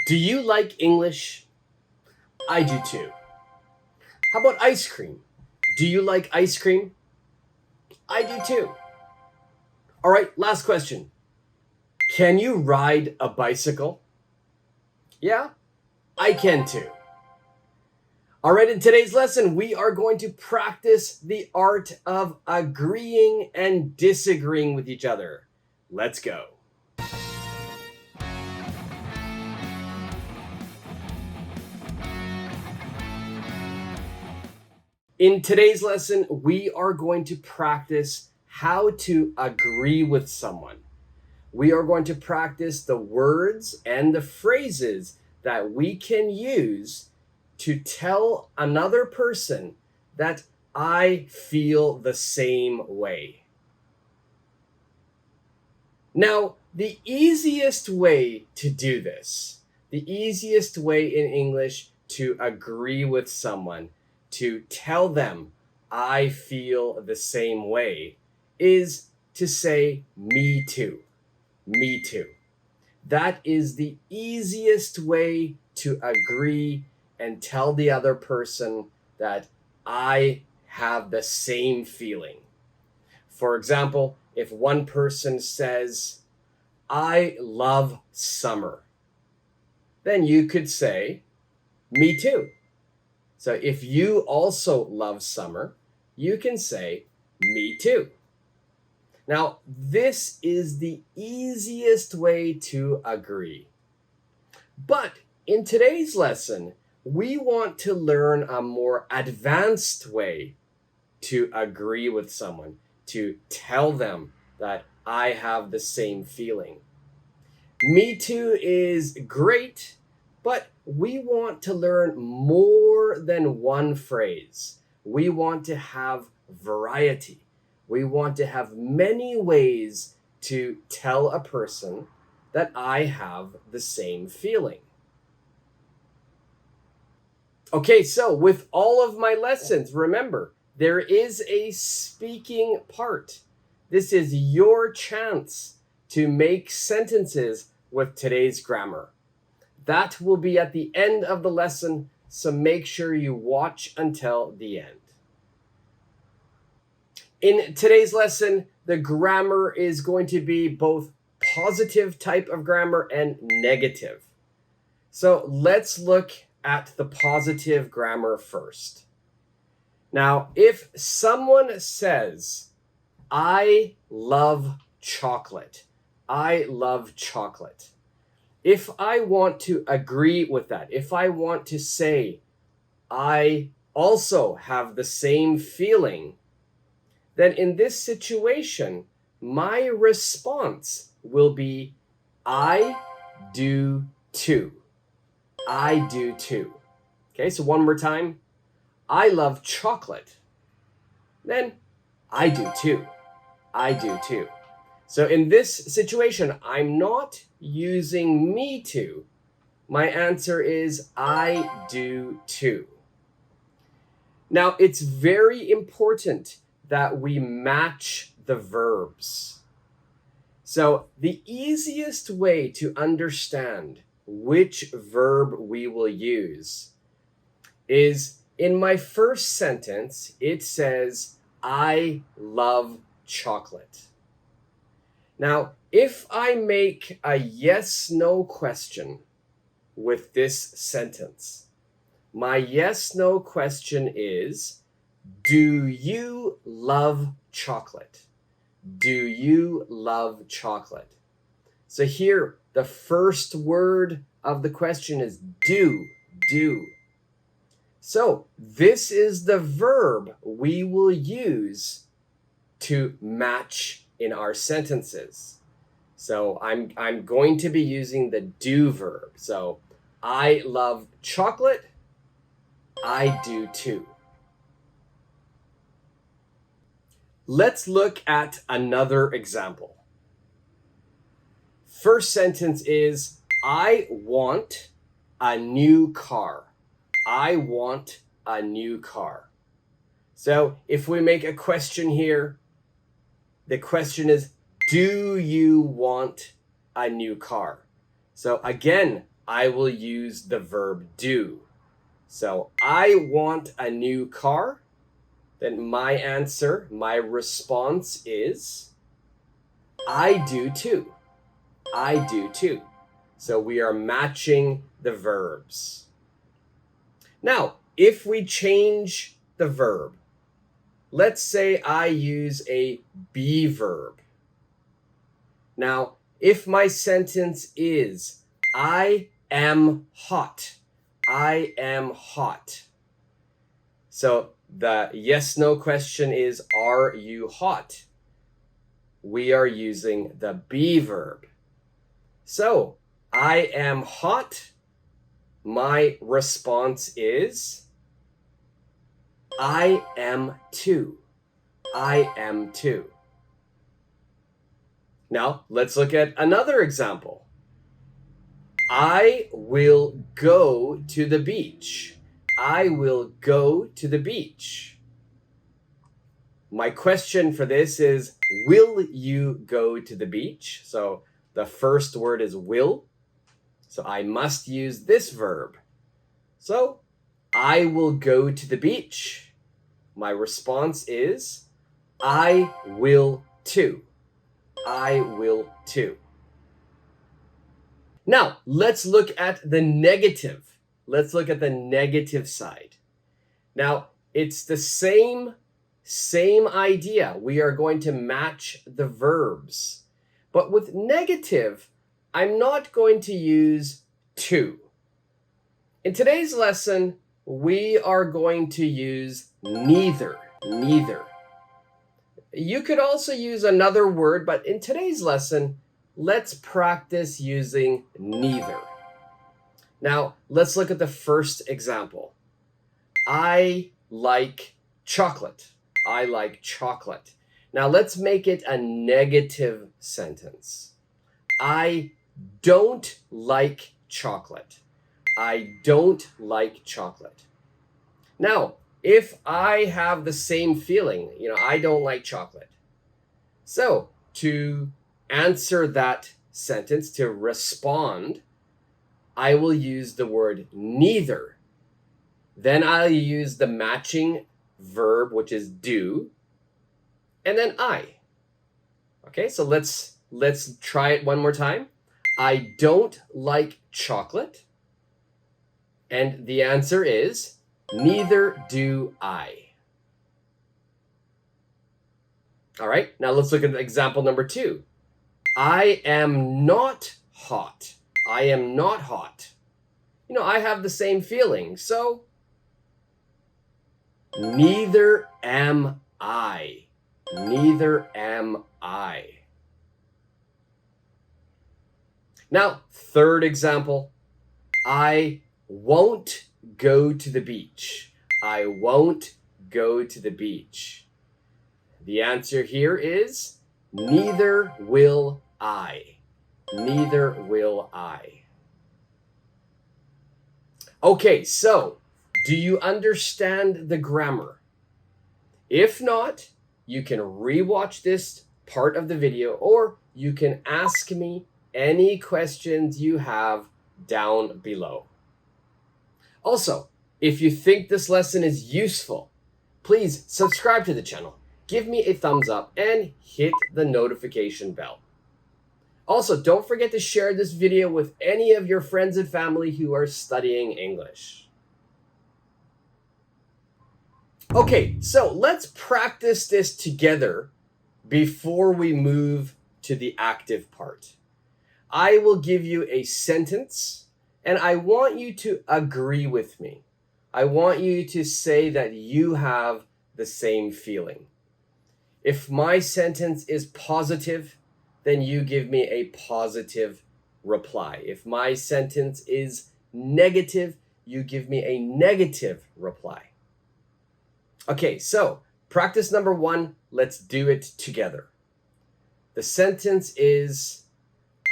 Do you like English? I do too. How about ice cream? Do you like ice cream? I do too. All right, last question. Can you ride a bicycle? Yeah, I can too. All right, in today's lesson, we are going to practice the art of agreeing and disagreeing with each other. Let's go. In today's lesson, we are going to practice how to agree with someone. We are going to practice the words and the phrases that we can use to tell another person that I feel the same way. Now, the easiest way to do this, the easiest way in English to agree with someone, to tell them I feel the same way, is to say me too. Me too. That is the easiest way to agree and tell the other person that I have the same feeling. For example, if one person says, I love summer, then you could say, me too. So if you also love summer, you can say, me too. Now, this is the easiest way to agree. But in today's lesson, we want to learn a more advanced way to agree with someone, to tell them that I have the same feeling. Me too is great, but we want to learn more than one phrase. We want to have variety. We want to have many ways to tell a person that I have the same feeling. Okay, so with all of my lessons, remember, there is a speaking part. This is your chance to make sentences with today's grammar. That will be at the end of the lesson, so make sure you watch until the end. In today's lesson, the grammar is going to be both positive type of grammar and negative. So let's look at the positive grammar first. Now, if someone says, I love chocolate, I love chocolate. If I want to agree with that, if I want to say, I also have the same feeling, then in this situation, my response will be, I do too. I do too. Okay, so one more time. I love chocolate. Then, I do too. I do too. So in this situation, I'm not using me too. My answer is I do too. Now, it's very important that we match the verbs. So the easiest way to understand which verb we will use is in my first sentence, it says, I love chocolate. Now, if I make a yes-no question with this sentence, my yes-no question is, do you love chocolate? Do you love chocolate? So here, the first word of the question is do. So this is the verb we will use to match in our sentences. So I'm going to be using the do verb. So I love chocolate. I do too. Let's look at another example. First sentence is, I want a new car. I want a new car. So if we make a question here, the question is, do you want a new car? So again, I will use the verb do. So I want a new car. Then my answer, my response is I do too. I do too. So we are matching the verbs. Now, if we change the verb, let's say I use a be verb. Now, if my sentence is I am hot, I am hot. So the yes/no question is, are you hot? We are using the be verb. So, I am hot. My response is, I am too. I am too. Now, let's look at another example. I will go to the beach. I will go to the beach. My question for this is, will you go to the beach? So the first word is will. So I must use this verb. So I will go to the beach. My response is, I will too. I will too. Now, let's look at the negative. Let's look at the negative side. Now, it's the same idea. We are going to match the verbs. But with negative, I'm not going to use to. In today's lesson, we are going to use neither. Neither. You could also use another word, but in today's lesson, let's practice using neither. Now, let's look at the first example. I like chocolate. I like chocolate. Now, let's make it a negative sentence. I don't like chocolate. I don't like chocolate. Now, if I have the same feeling, I don't like chocolate. So, to answer that sentence, to respond, I will use the word neither. Then I'll use the matching verb, which is do, and then I. Okay, so let's try it one more time. I don't like chocolate. And the answer is, neither do I. All right, now let's look at example number 2. I am not hot. I am not hot. I have the same feeling, so neither am I. Neither am I. Now, third example. I won't go to the beach. I won't go to the beach. The answer here is, neither will I. Neither will I. Okay, so do you understand the grammar? If not, you can rewatch this part of the video, or you can ask me any questions you have down below. Also, if you think this lesson is useful, please subscribe to the channel, give me a thumbs up, and hit the notification bell. Also, don't forget to share this video with any of your friends and family who are studying English. Okay, so let's practice this together before we move to the active part. I will give you a sentence, and I want you to agree with me. I want you to say that you have the same feeling. If my sentence is positive, then you give me a positive reply. If my sentence is negative, you give me a negative reply. Okay, so practice number 1, let's do it together. The sentence is,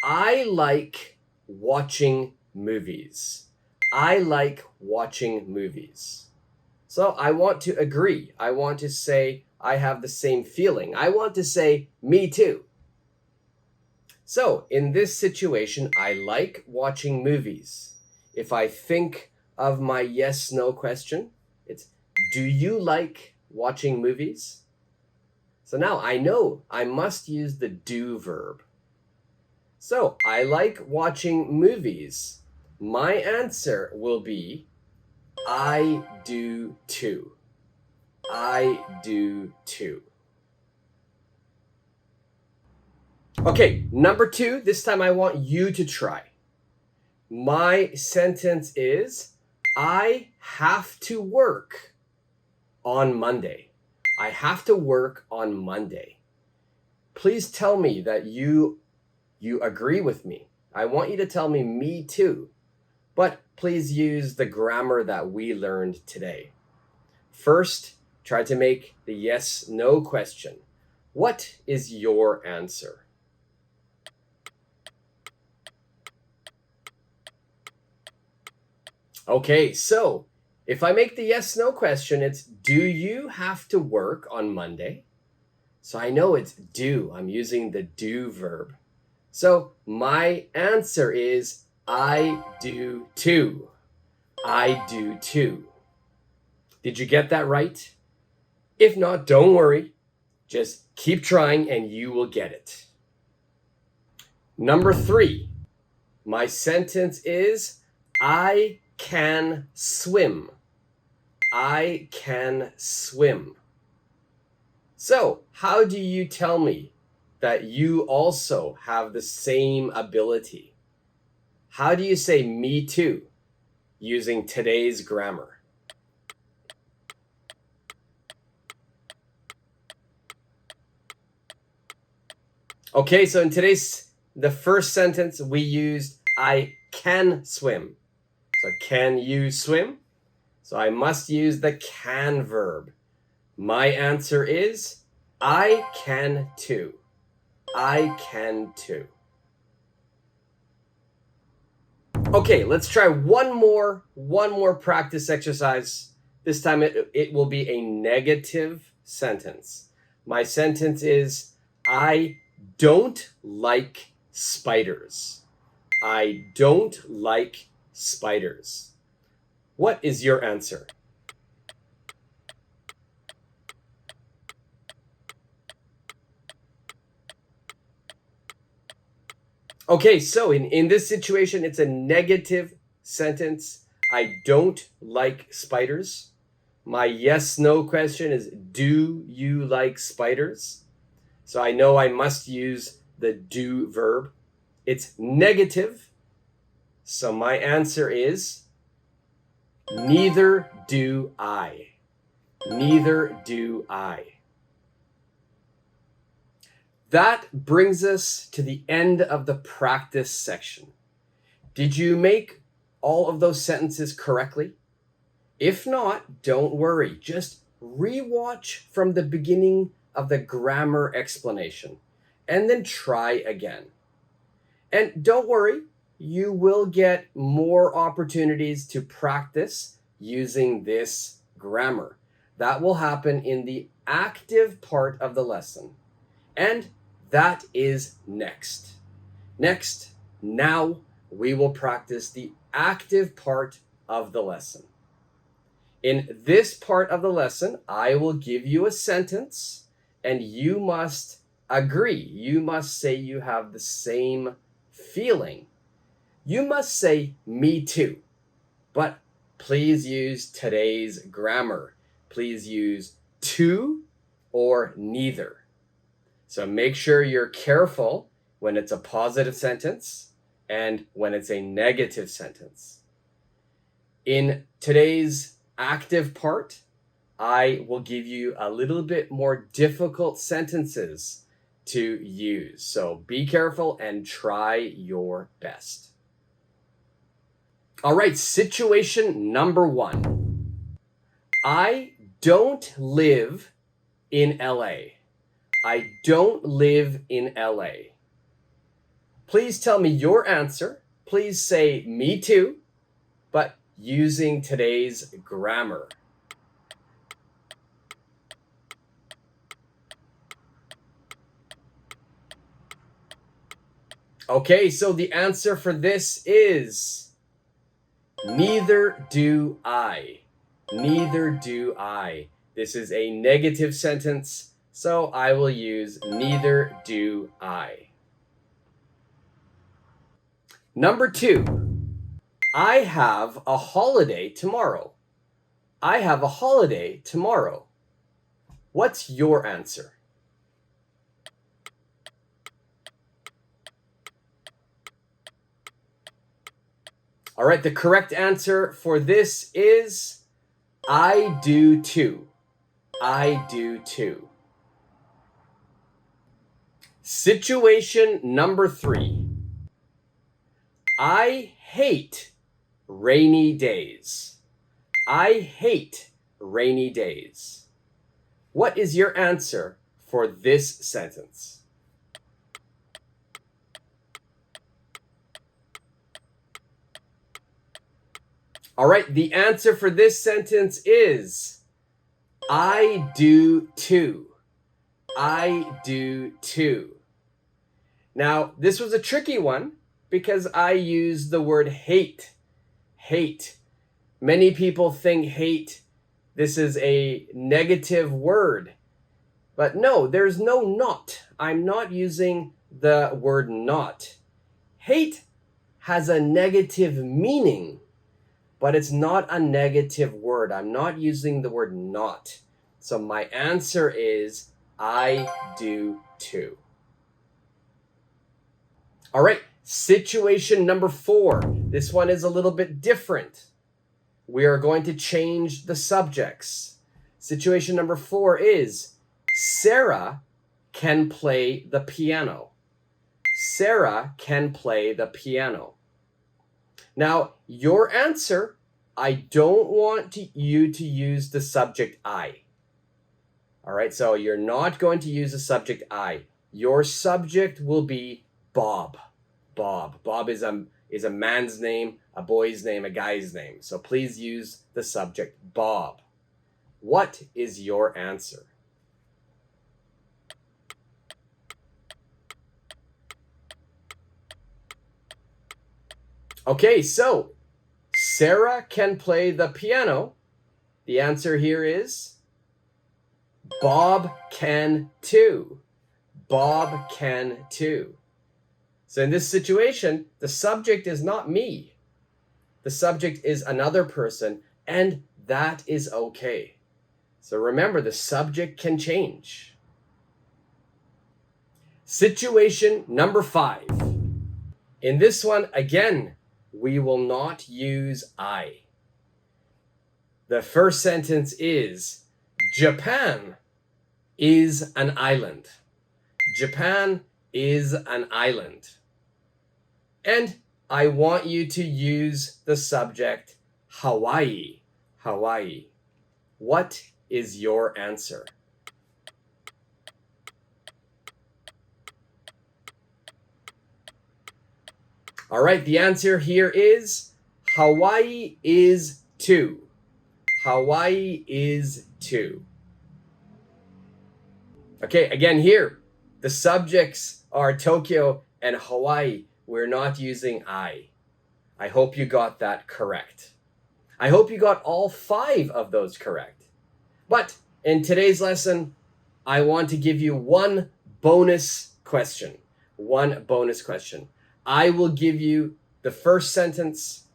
I like watching movies. I like watching movies. So I want to agree. I want to say I have the same feeling. I want to say me too. So in this situation, I like watching movies. if I think of my yes/no question, it's do you like watching movies? So now I know I must use the do verb. So I like watching movies. My answer will be I do too. I do too. Okay, number 2, this time I want you to try. My sentence is I have to work on Monday. I have to work on Monday. Please tell me that you agree with me. I want you to tell me too. But please use the grammar that we learned today. First, try to make the yes/no question. What is your answer? Okay, so if I make the yes/no question, it's do you have to work on Monday? So I know it's do. I'm using the do verb. So my answer is I do too. I do too. Did you get that right? If not, don't worry. Just keep trying and you will get it. Number 3, my sentence is I can swim. I can swim. So, how do you tell me that you also have the same ability? How do you say me too using today's grammar? Okay, so in the first sentence, we used I can swim. So can you swim? So I must use the can verb. My answer is I can too. I can too. Okay, let's try one more practice exercise. This time it will be a negative sentence. My sentence is I don't like spiders. I don't like spiders. What is your answer? Okay, so in this situation, it's a negative sentence. I don't like spiders. My yes/no question is do you like spiders? So I know I must use the do verb. It's negative. So my answer is neither do I. Neither do I. That brings us to the end of the practice section. Did you make all of those sentences correctly? If not, don't worry. Just rewatch from the beginning of the grammar explanation and then try again. And don't worry, you will get more opportunities to practice using this grammar. That will happen in the active part of the lesson. And that is next. Now we will practice the active part of the lesson. In this part of the lesson, I will give you a sentence and you must agree. You must say you have the same feeling. You must say me too, but please use today's grammar. Please use to or neither. So make sure you're careful when it's a positive sentence and when it's a negative sentence. In today's active part, I will give you a little bit more difficult sentences to use. So be careful and try your best. All right, situation number 1. I don't live in LA. I don't live in LA. Please tell me your answer. Please say me too, but using today's grammar. Okay, so the answer for this is Neither do I. Neither do I. This is a negative sentence, so I will use neither do I. Number 2, I have a holiday tomorrow. I have a holiday tomorrow. What's your answer? All right, the correct answer for this is I do too. I do too. Situation number 3. I hate rainy days. I hate rainy days. What is your answer for this sentence? All right, the answer for this sentence is I do too. I do too. Now, this was a tricky one because I used the word hate. Hate. Many people think hate, this is a negative word. But no, there's no not. I'm not using the word not. Hate has a negative meaning, but it's not a negative word. I'm not using the word not. So my answer is I do too. All right, situation number 4. This one is a little bit different. We are going to change the subjects. Situation number 4 is Sarah can play the piano. Sarah can play the piano. Now, your answer, I don't want you to use the subject I. All right, so you're not going to use the subject I. Your subject will be Bob. Bob. Bob is a man's name, a boy's name, a guy's name. So please use the subject Bob. What is your answer? Okay, so Sarah can play the piano. The answer here is Bob can too. Bob can too. So in this situation, the subject is not me. The subject is another person, and that is okay. So remember, the subject can change. Situation number 5. In this one, again, we will not use I. The first sentence is, Japan is an island. Japan is an island. And I want you to use the subject Hawaii. Hawaii. What is your answer? All right, the answer here is Hawaii is too. Hawaii is too. Okay, again here, the subjects are Tokyo and Hawaii. We're not using I. I hope you got that correct. I hope you got all 5 of those correct. But in today's lesson, I want to give you one bonus question. One bonus question. I will give you the first sentence.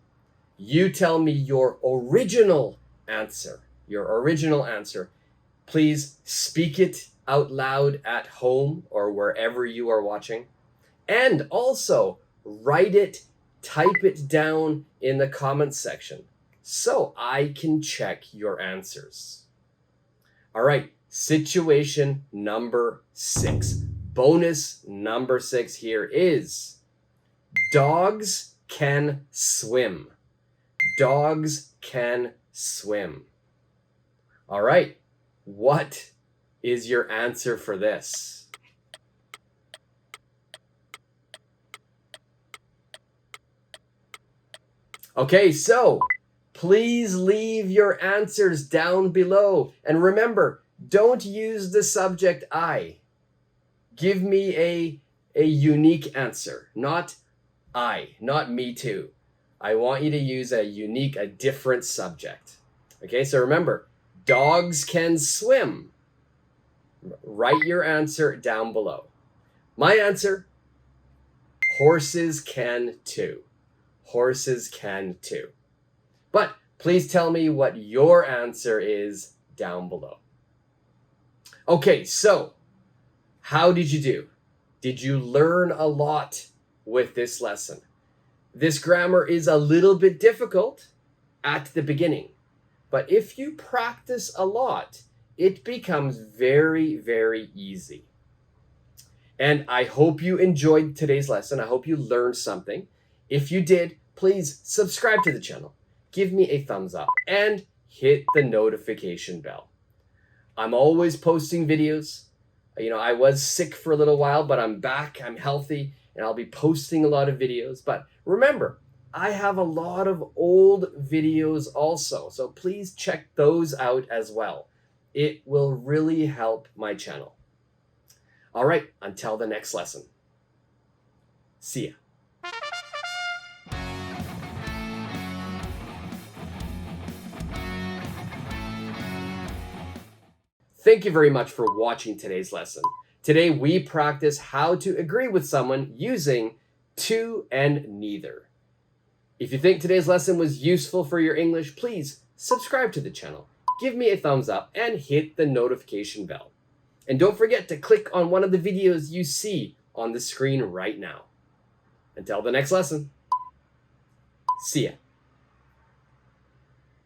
You tell me your original answer. Your original answer. Please speak it out loud at home or wherever you are watching. And also write it, type it down in the comments section so I can check your answers. All right, situation number 6. Bonus number 6 here is dogs can swim. Dogs can swim. All right, what is your answer for this? Okay, so please leave your answers down below. And remember, don't use the subject I. Give me a unique answer, not I, not me too. I want you to use a different subject. Okay, so remember, dogs can swim. Write your answer down below. My answer, horses can too. Horses can too. But please tell me what your answer is down below. Okay, so how did you do? Did you learn a lot with this lesson? This grammar is a little bit difficult at the beginning, but if you practice a lot, it becomes very, very easy. And I hope you enjoyed today's lesson. I hope you learned something. If you did, please subscribe to the channel, give me a thumbs up, and hit the notification bell. I'm always posting videos. I was sick for a little while, but I'm back, I'm healthy, and I'll be posting a lot of videos. But remember, I have a lot of old videos also, so please check those out as well. It will really help my channel. All right, until the next lesson. See ya. Thank you very much for watching today's lesson. Today we practice how to agree with someone using to and neither. If you think today's lesson was useful for your English, please subscribe to the channel, give me a thumbs up, and hit the notification bell. And don't forget to click on one of the videos you see on the screen right now. Until the next lesson, see ya.